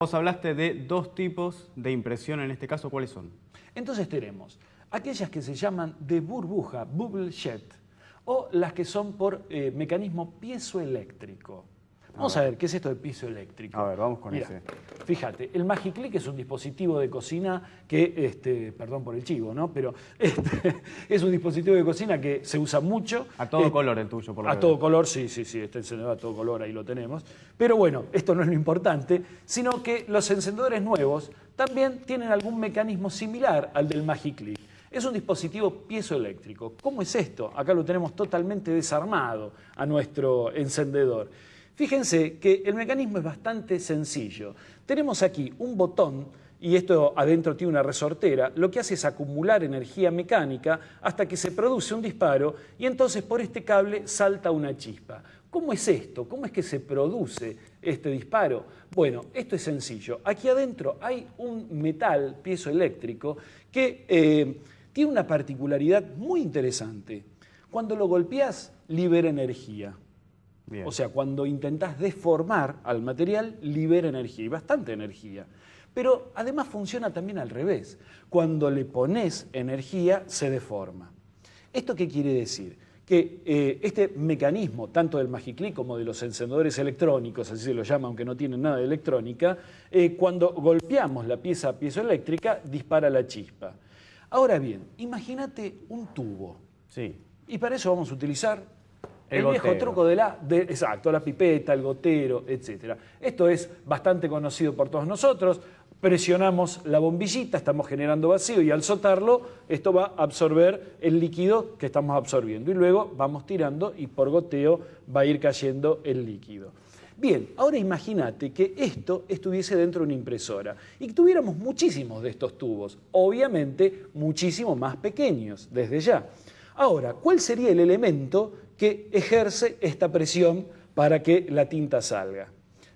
Vos hablaste de dos tipos de impresión en este caso, ¿cuáles son? Entonces tenemos aquellas que se llaman de burbuja, bubble jet, o las que son por mecanismo piezoeléctrico. Vamos a ver, ¿qué es esto de piezoeléctrico? A ver, vamos con Mirá, ese. Fíjate, el MagiClick es un dispositivo de cocina que, perdón por el chivo, ¿no? Pero es un dispositivo de cocina que se usa mucho. A todo color el tuyo, por lo A que todo veo. color, sí, este encendedor a todo color, ahí lo tenemos. Pero bueno, esto no es lo importante, sino que los encendedores nuevos también tienen algún mecanismo similar al del MagiClick. Es un dispositivo piezoeléctrico. ¿Cómo es esto? Acá lo tenemos totalmente desarmado a nuestro encendedor. Fíjense que el mecanismo es bastante sencillo. Tenemos aquí un botón y esto adentro tiene una resortera. Lo que hace es acumular energía mecánica hasta que se produce un disparo y entonces por este cable salta una chispa. ¿Cómo es esto? ¿Cómo es que se produce este disparo? Bueno, esto es sencillo. Aquí adentro hay un metal piezoeléctrico que tiene una particularidad muy interesante. Cuando lo golpeas, libera energía. Bien. O sea, cuando intentás deformar al material, libera energía, y bastante energía. Pero además funciona también al revés. Cuando le pones energía, se deforma. ¿Esto qué quiere decir? Que este mecanismo, tanto del MagiClick como de los encendedores electrónicos, así se lo llama, aunque no tienen nada de electrónica, cuando golpeamos la pieza piezoeléctrica, dispara la chispa. Ahora bien, imagínate un tubo. Sí. Y para eso vamos a utilizar el viejo gotero. truco exacto, la pipeta, el gotero, etc. Esto es bastante conocido por todos nosotros. Presionamos la bombillita, estamos generando vacío y al soltarlo, esto va a absorber el líquido que estamos absorbiendo. Y luego vamos tirando y por goteo va a ir cayendo el líquido. Bien, ahora imagínate que esto estuviese dentro de una impresora y que tuviéramos muchísimos de estos tubos, obviamente muchísimo más pequeños desde ya. Ahora, ¿cuál sería el elemento que ejerce esta presión para que la tinta salga?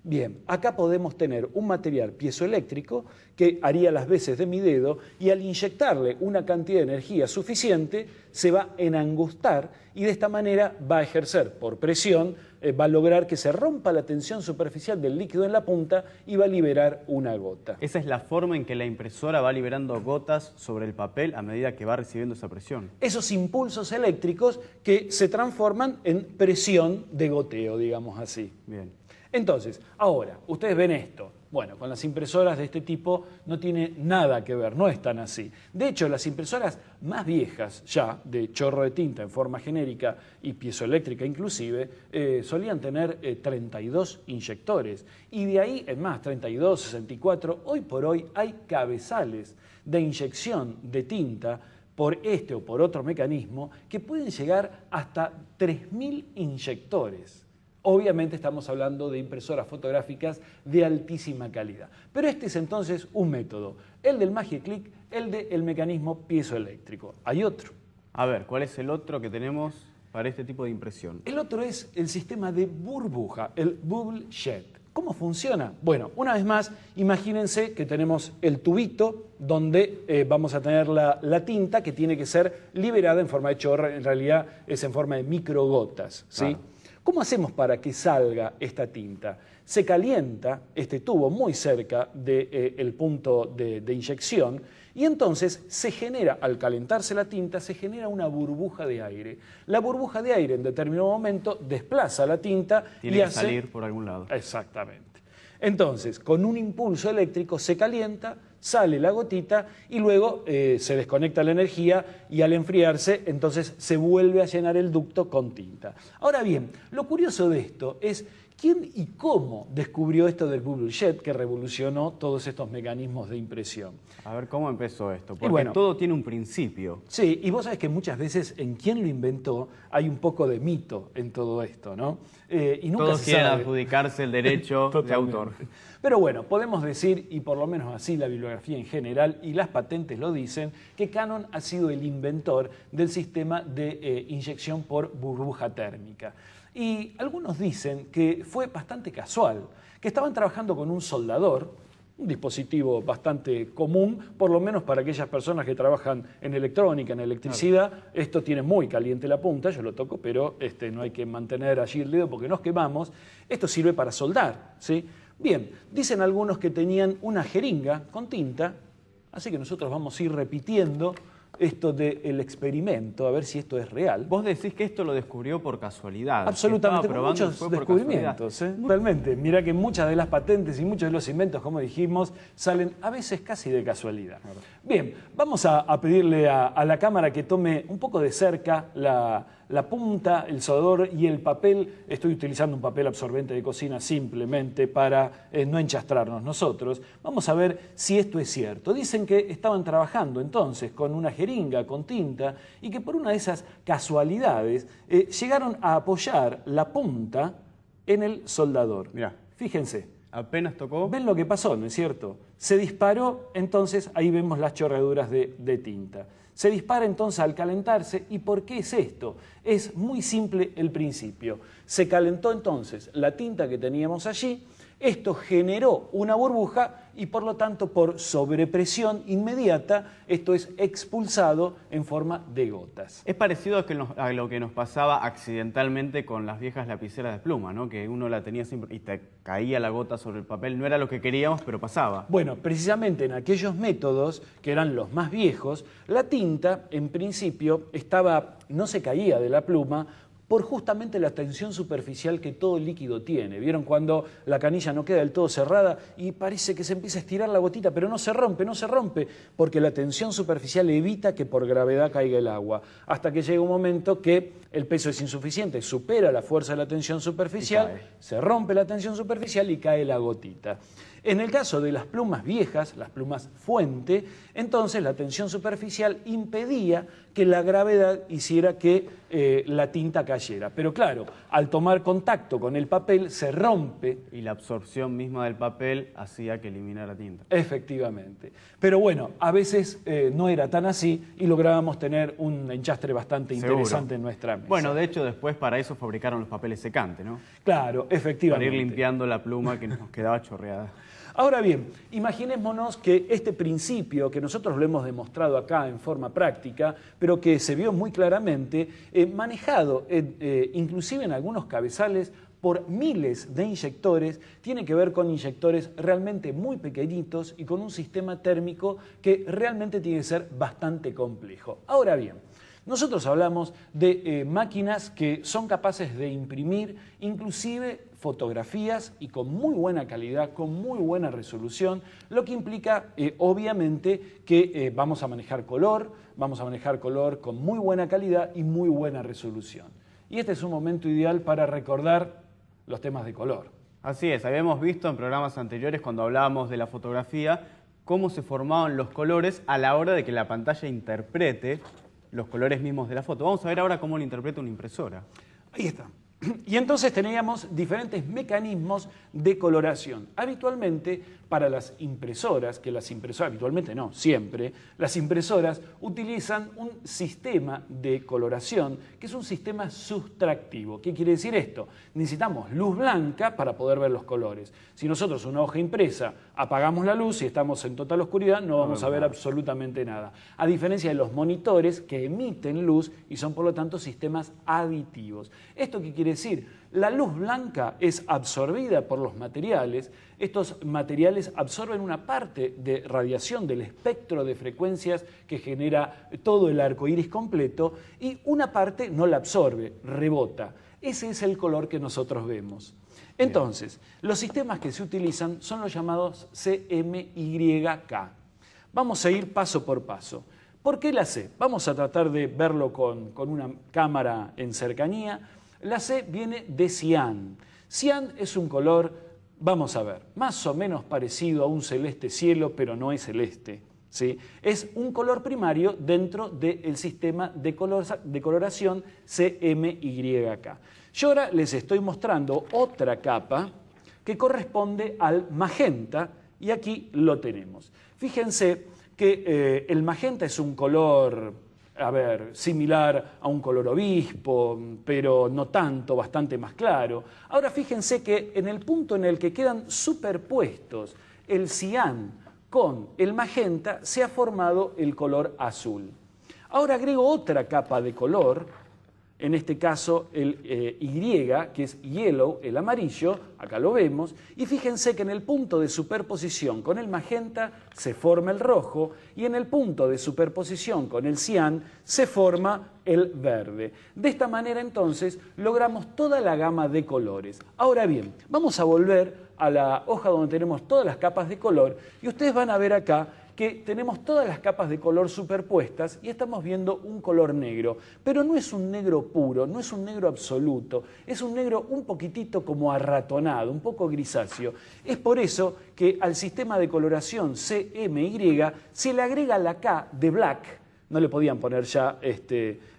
Bien, acá podemos tener un material piezoeléctrico que haría las veces de mi dedo y al inyectarle una cantidad de energía suficiente se va a enangustar y de esta manera va a ejercer por presión, va a lograr que se rompa la tensión superficial del líquido en la punta y va a liberar una gota. Esa es la forma en que la impresora va liberando gotas sobre el papel a medida que va recibiendo esa presión. Esos impulsos eléctricos que se transforman en presión de goteo, digamos así. Bien. Entonces, ahora, ustedes ven esto. Bueno, con las impresoras de este tipo no tiene nada que ver, no es tan así. De hecho, las impresoras más viejas ya, de chorro de tinta en forma genérica y piezoeléctrica inclusive, solían tener 32 inyectores. Y de ahí, en más, 32, 64, hoy por hoy hay cabezales de inyección de tinta por este o por otro mecanismo que pueden llegar hasta 3.000 inyectores. Obviamente estamos hablando de impresoras fotográficas de altísima calidad. Pero este es entonces un método, el del MagiClick, el del mecanismo piezoeléctrico. Hay otro. A ver, ¿cuál es el otro que tenemos para este tipo de impresión? El otro es el sistema de burbuja, el bubble jet. ¿Cómo funciona? Bueno, una vez más, imagínense que tenemos el tubito donde vamos a tener la tinta que tiene que ser liberada en forma de chorro, en realidad es en forma de microgotas, ¿sí? Claro. ¿Cómo hacemos para que salga esta tinta? Se calienta este tubo muy cerca del punto de inyección y entonces se genera, al calentarse la tinta, se genera una burbuja de aire. La burbuja de aire en determinado momento desplaza la tinta Tiene y que hace... salir por algún lado. Exactamente. Entonces, con un impulso eléctrico se calienta, sale la gotita y luego se desconecta la energía y al enfriarse entonces se vuelve a llenar el ducto con tinta. Ahora bien, lo curioso de esto es quién y cómo descubrió esto del bubble jet que revolucionó todos estos mecanismos de impresión. A ver, ¿cómo empezó esto? Porque bueno, todo tiene un principio. Sí, y vos sabés que muchas veces en quién lo inventó hay un poco de mito en todo esto, ¿no? Y nunca Todos se quieren sabe. adjudicarse el derecho de Totalmente. autor. Pero bueno, podemos decir, y por lo menos así la bibliografía en general y las patentes lo dicen, que Canon ha sido el inventor del sistema de inyección por burbuja térmica. Y algunos dicen que fue bastante casual, que estaban trabajando con un soldador, un dispositivo bastante común, por lo menos para aquellas personas que trabajan en electrónica, en electricidad. Claro. Esto tiene muy caliente la punta, yo lo toco, pero no hay que mantener allí el dedo porque nos quemamos. Esto sirve para soldar, ¿sí? Bien, dicen algunos que tenían una jeringa con tinta, así que nosotros vamos a ir repitiendo esto del experimento, a ver si esto es real. Vos decís que esto lo descubrió por casualidad. Absolutamente, con Estaba probando y muchos fue por descubrimientos. Realmente, mira que muchas de las patentes y muchos de los inventos, como dijimos, salen a veces casi de casualidad. Claro. Bien, vamos a pedirle a la cámara que tome un poco de cerca la punta, el soldador y el papel. Estoy utilizando un papel absorbente de cocina simplemente para no enchastrarnos nosotros. Vamos a ver si esto es cierto. Dicen que estaban trabajando entonces con una jeringa, con tinta, y que por una de esas casualidades llegaron a apoyar la punta en el soldador. Mirá. Fíjense. Apenas tocó. ¿Ven lo que pasó, no es cierto? Se disparó, entonces ahí vemos las chorreaduras de tinta. Se dispara entonces al calentarse. ¿Y por qué es esto? Es muy simple el principio. Se calentó entonces la tinta que teníamos allí, esto generó una burbuja y por lo tanto por sobrepresión inmediata esto es expulsado en forma de gotas. Es parecido a lo que nos pasaba accidentalmente con las viejas lapiceras de pluma, ¿no? Que uno la tenía siempre y te caía la gota sobre el papel. No era lo que queríamos, pero pasaba. Bueno, precisamente en aquellos métodos, que eran los más viejos, la tinta en principio no se caía de la pluma por justamente la tensión superficial que todo líquido tiene. ¿Vieron cuando la canilla no queda del todo cerrada y parece que se empieza a estirar la gotita, pero no se rompe, porque la tensión superficial evita que por gravedad caiga el agua, hasta que llega un momento que el peso es insuficiente, supera la fuerza de la tensión superficial, se rompe la tensión superficial y cae la gotita. En el caso de las plumas viejas, las plumas fuente, entonces la tensión superficial impedía que la gravedad hiciera que la tinta cayera. Pero claro, al tomar contacto con el papel se rompe. Y la absorción misma del papel hacía que eliminara tinta. Efectivamente. Pero bueno, a veces no era tan así y lográbamos tener un enchastre bastante interesante en nuestra mesa. Bueno, de hecho después para eso fabricaron los papeles secantes, ¿no? Claro, efectivamente. Para ir limpiando la pluma que nos quedaba chorreada. Ahora bien, imaginémonos que este principio, que nosotros lo hemos demostrado acá en forma práctica, pero que se vio muy claramente, manejado inclusive en algunos cabezales por miles de inyectores, tiene que ver con inyectores realmente muy pequeñitos y con un sistema térmico que realmente tiene que ser bastante complejo. Ahora bien, nosotros hablamos de máquinas que son capaces de imprimir inclusive fotografías y con muy buena calidad, con muy buena resolución, lo que implica obviamente que vamos a manejar color con muy buena calidad y muy buena resolución. Y este es un momento ideal para recordar los temas de color. Así es, habíamos visto en programas anteriores cuando hablábamos de la fotografía cómo se formaban los colores a la hora de que la pantalla interprete los colores mismos de la foto. Vamos a ver ahora cómo lo interpreta una impresora. Ahí está. Y entonces teníamos diferentes mecanismos de coloración. Habitualmente, para las impresoras, habitualmente no, siempre, las impresoras utilizan un sistema de coloración que es un sistema sustractivo. ¿Qué quiere decir esto? Necesitamos luz blanca para poder ver los colores. Si nosotros una hoja impresa apagamos la luz y estamos en total oscuridad, no vamos a ver absolutamente nada. A diferencia de los monitores que emiten luz y son por lo tanto sistemas aditivos. ¿Esto qué quiere decir? La luz blanca es absorbida por los materiales. Estos materiales absorben una parte de radiación del espectro de frecuencias que genera todo el arco iris completo y una parte no la absorbe, rebota. Ese es el color que nosotros vemos. Entonces, los sistemas que se utilizan son los llamados CMYK. Vamos a ir paso por paso. ¿Por qué la C? Vamos a tratar de verlo con una cámara en cercanía. La C viene de cian. Cian es un color, vamos a ver, más o menos parecido a un celeste cielo, pero no es celeste, ¿sí? Es un color primario dentro del sistema de coloración CMYK. Yo ahora les estoy mostrando otra capa que corresponde al magenta y aquí lo tenemos. Fíjense que el magenta es un color, similar a un color obispo, pero no tanto, bastante más claro. Ahora fíjense que en el punto en el que quedan superpuestos el cian con el magenta, se ha formado el color azul. Ahora agrego otra capa de color, en este caso el Y, que es yellow, el amarillo, acá lo vemos, y fíjense que en el punto de superposición con el magenta se forma el rojo y en el punto de superposición con el cian se forma el verde. De esta manera entonces logramos toda la gama de colores. Ahora bien, vamos a volver a la hoja donde tenemos todas las capas de color y ustedes van a ver acá que tenemos todas las capas de color superpuestas y estamos viendo un color negro, pero no es un negro puro, no es un negro absoluto, es un negro un poquitito como arratonado, un poco grisáceo. Es por eso que al sistema de coloración CMY se le agrega la K de black. No le podían poner ya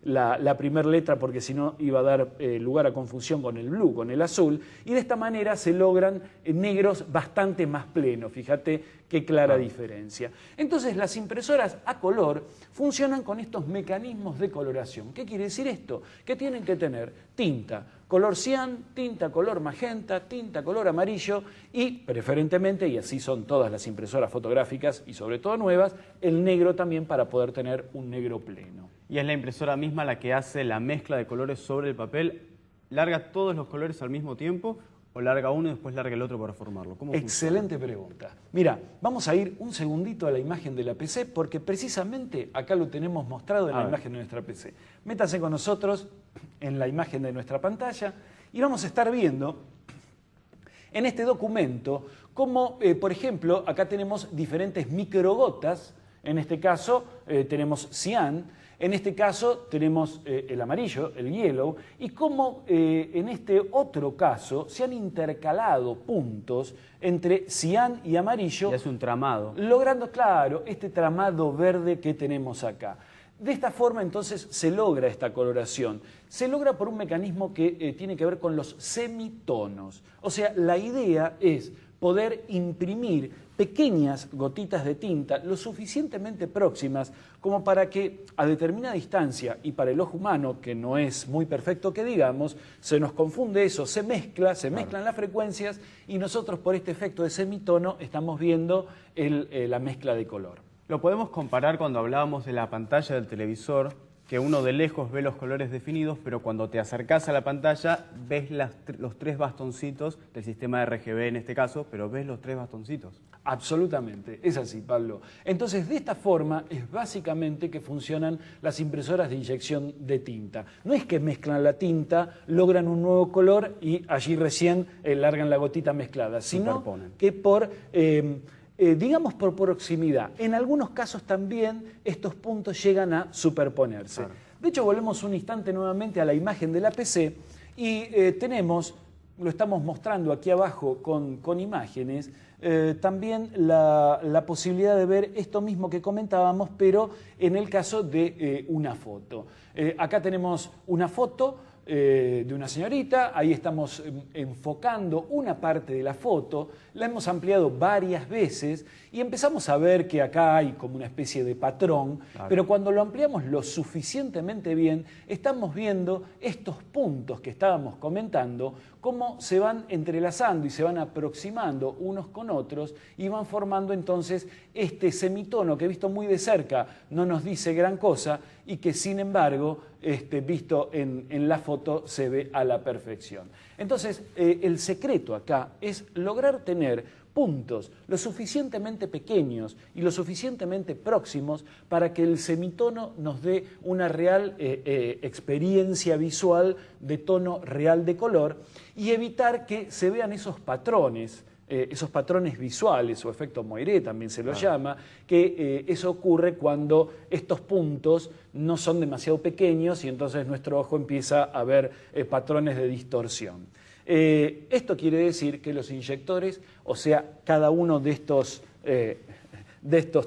la primera letra porque si no iba a dar lugar a confusión con el blue, con el azul, y de esta manera se logran negros bastante más plenos. Fíjate qué clara diferencia. Entonces las impresoras a color funcionan con estos mecanismos de coloración. ¿Qué quiere decir esto? Que tienen que tener tinta color cian, tinta color magenta, tinta color amarillo y preferentemente, y así son todas las impresoras fotográficas y sobre todo nuevas, el negro también para poder tener un negro pleno. Y es la impresora misma la que hace la mezcla de colores sobre el papel. ¿Larga todos los colores al mismo tiempo o larga uno y después larga el otro para formarlo? ¿Cómo Excelente pregunta. Mira, vamos a ir un segundito a la imagen de la PC porque precisamente acá lo tenemos mostrado en la imagen de nuestra PC. Métase con nosotros en la imagen de nuestra pantalla y vamos a estar viendo en este documento cómo, por ejemplo, acá tenemos diferentes microgotas. En este caso tenemos cian, en este caso tenemos el amarillo, el yellow, y cómo en este otro caso se han intercalado puntos entre cian y amarillo. Y es un tramado. Logrando, claro, este tramado verde que tenemos acá. De esta forma entonces se logra esta coloración. Se logra por un mecanismo que tiene que ver con los semitonos. O sea, la idea es poder imprimir pequeñas gotitas de tinta lo suficientemente próximas como para que a determinada distancia y para el ojo humano, que no es muy perfecto que digamos, se nos confunde eso, se mezclan las frecuencias y nosotros por este efecto de semitono estamos viendo la mezcla de color. Lo podemos comparar cuando hablábamos de la pantalla del televisor, que uno de lejos ve los colores definidos, pero cuando te acercás a la pantalla ves los tres bastoncitos del sistema RGB en este caso, pero ves los tres bastoncitos. Absolutamente, es así, Pablo. Entonces, de esta forma es básicamente que funcionan las impresoras de inyección de tinta. No es que mezclan la tinta, logran un nuevo color y allí recién largan la gotita mezclada, sino que digamos por proximidad. En algunos casos también estos puntos llegan a superponerse. Claro. De hecho, volvemos un instante nuevamente a la imagen de la PC y tenemos, lo estamos mostrando aquí abajo con imágenes, también la posibilidad de ver esto mismo que comentábamos, pero en el caso de una foto. Acá tenemos una foto de una señorita, ahí estamos enfocando una parte de la foto, la hemos ampliado varias veces y empezamos a ver que acá hay como una especie de patrón, claro. Pero cuando lo ampliamos lo suficientemente bien, estamos viendo estos puntos que estábamos comentando, cómo se van entrelazando y se van aproximando unos con otros y van formando entonces este semitono que visto muy de cerca no nos dice gran cosa y que sin embargo visto en la foto se ve a la perfección. Entonces el secreto acá es lograr tener puntos lo suficientemente pequeños y lo suficientemente próximos para que el semitono nos dé una real experiencia visual de tono real de color y evitar que se vean esos patrones visuales o efecto Moiré también se lo llama, que eso ocurre cuando estos puntos no son demasiado pequeños y entonces nuestro ojo empieza a ver patrones de distorsión. Esto quiere decir que los inyectores, o sea, cada uno de estos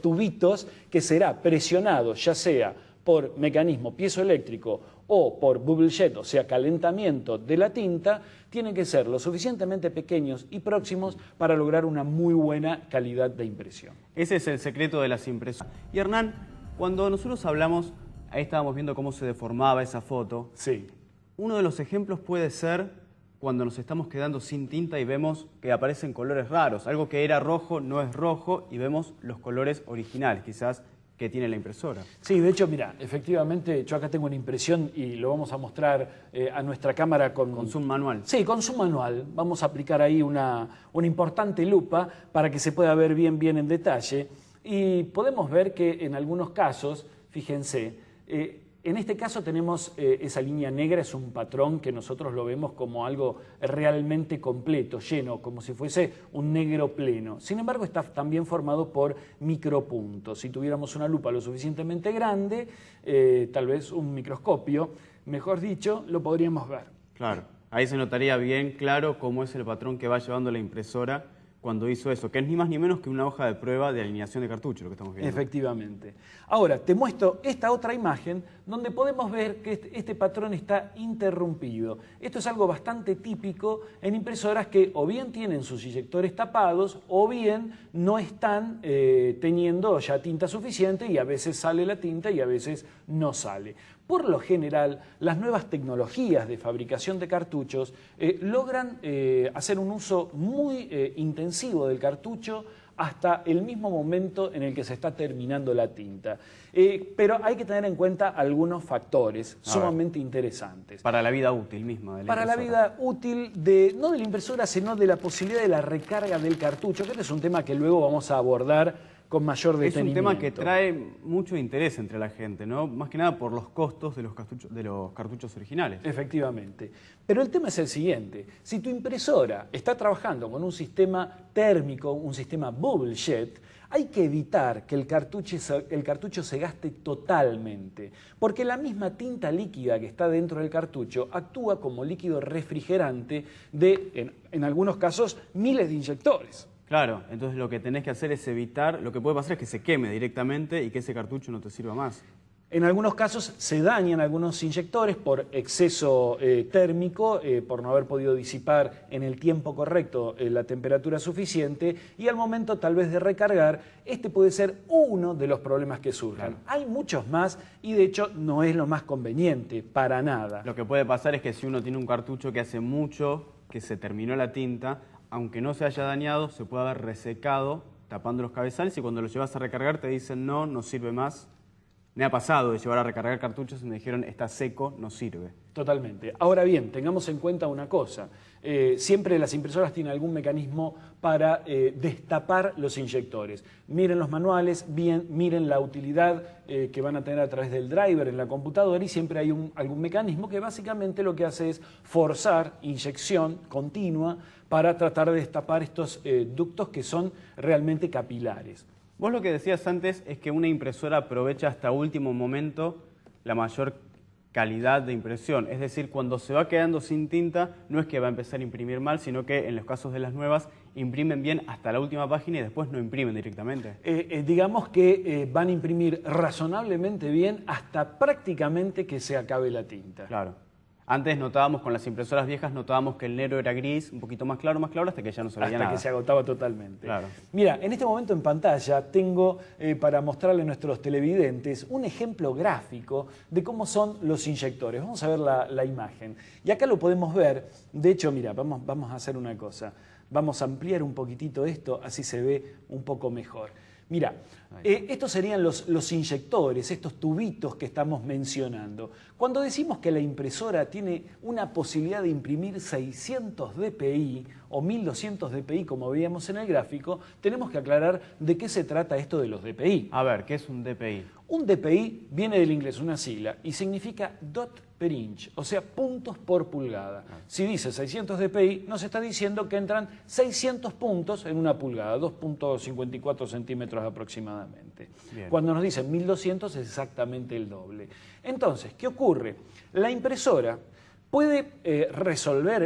tubitos que será presionado ya sea por mecanismo piezoeléctrico o por bubble jet, o sea, calentamiento de la tinta, tienen que ser lo suficientemente pequeños y próximos para lograr una muy buena calidad de impresión. Ese es el secreto de las impresoras. Y Hernán, cuando nosotros hablamos, ahí estábamos viendo cómo se deformaba esa foto. Sí. Uno de los ejemplos puede ser cuando nos estamos quedando sin tinta y vemos que aparecen colores raros. Algo que era rojo no es rojo y vemos los colores originales, quizás que tiene la impresora. Sí, de hecho, mira, efectivamente, yo acá tengo una impresión y lo vamos a mostrar a nuestra cámara con Zoom manual. Sí, con Zoom manual. Vamos a aplicar ahí una importante lupa para que se pueda ver bien en detalle. Y podemos ver que en algunos casos, fíjense, en este caso tenemos esa línea negra, es un patrón que nosotros lo vemos como algo realmente completo, lleno, como si fuese un negro pleno. Sin embargo, está también formado por micropuntos. Si tuviéramos una lupa lo suficientemente grande, tal vez un microscopio, mejor dicho, lo podríamos ver. Claro, ahí se notaría bien claro cómo es el patrón que va llevando la impresora cuando hizo eso, que es ni más ni menos que una hoja de prueba de alineación de cartucho, lo que estamos viendo. Efectivamente. Ahora, te muestro esta otra imagen donde podemos ver que este patrón está interrumpido. Esto es algo bastante típico en impresoras que o bien tienen sus inyectores tapados o bien no están teniendo ya tinta suficiente y a veces sale la tinta y a veces no sale. Por lo general, las nuevas tecnologías de fabricación de cartuchos logran hacer un uso muy intensivo del cartucho hasta el mismo momento en el que se está terminando la tinta. Pero hay que tener en cuenta algunos factores sumamente interesantes. Para la vida útil misma de la Para la impresora. vida útil, no de la impresora, sino de la posibilidad de la recarga del cartucho, que este es un tema que luego vamos a abordar con mayor detenimiento. Es un tema que trae mucho interés entre la gente, ¿no? Más que nada por los costos de los cartuchos originales. Efectivamente. Pero el tema es el siguiente. Si tu impresora está trabajando con un sistema térmico, un sistema bubble jet, hay que evitar que el cartucho se gaste totalmente, porque la misma tinta líquida que está dentro del cartucho actúa como líquido refrigerante de, en algunos casos, miles de inyectores. Claro, entonces lo que tenés que hacer es evitar, lo que puede pasar es que se queme directamente y que ese cartucho no te sirva más. En algunos casos se dañan algunos inyectores por exceso térmico, por no haber podido disipar en el tiempo correcto la temperatura suficiente y al momento tal vez de recargar, este puede ser uno de los problemas que surjan. Claro. Hay muchos más y de hecho no es lo más conveniente, para nada. Lo que puede pasar es que si uno tiene un cartucho que hace mucho que se terminó la tinta, aunque no se haya dañado, se puede haber resecado tapando los cabezales y cuando lo llevas a recargar te dicen no sirve más. Me ha pasado de llevar a recargar cartuchos y me dijeron está seco, no sirve. Totalmente. Ahora bien, tengamos en cuenta una cosa. Siempre las impresoras tienen algún mecanismo para destapar los inyectores. Miren los manuales, miren la utilidad que van a tener a través del driver en la computadora y siempre hay algún mecanismo que básicamente lo que hace es forzar inyección continua para tratar de destapar estos ductos que son realmente capilares. Vos lo que decías antes es que una impresora aprovecha hasta último momento la mayor calidad de impresión. Es decir, cuando se va quedando sin tinta, no es que va a empezar a imprimir mal, sino que en los casos de las nuevas imprimen bien hasta la última página y después no imprimen directamente. Digamos que van a imprimir razonablemente bien hasta prácticamente que se acabe la tinta. Claro. Antes notábamos, con las impresoras viejas, notábamos que el negro era gris, un poquito más claro, hasta que ya no se veía nada. Hasta que se agotaba totalmente. Claro. Mira, en este momento en pantalla tengo para mostrarle a nuestros televidentes un ejemplo gráfico de cómo son los inyectores. Vamos a ver la imagen. Y acá lo podemos ver. De hecho, mira, vamos a hacer una cosa. Vamos a ampliar un poquitito esto, así se ve un poco mejor. Mira, estos serían los inyectores, estos tubitos que estamos mencionando. Cuando decimos que la impresora tiene una posibilidad de imprimir 600 dpi o 1200 dpi, como veíamos en el gráfico, tenemos que aclarar de qué se trata esto de los dpi. A ver, ¿qué es un dpi? Un dpi viene del inglés, una sigla, y significa dot per inch, o sea, puntos por pulgada. Si dice 600 dpi, nos está diciendo que entran 600 puntos en una pulgada, 2.54 centímetros aproximadamente. Bien. Cuando nos dicen 1200 es exactamente el doble. Entonces, ¿qué ocurre? La impresora puede resolver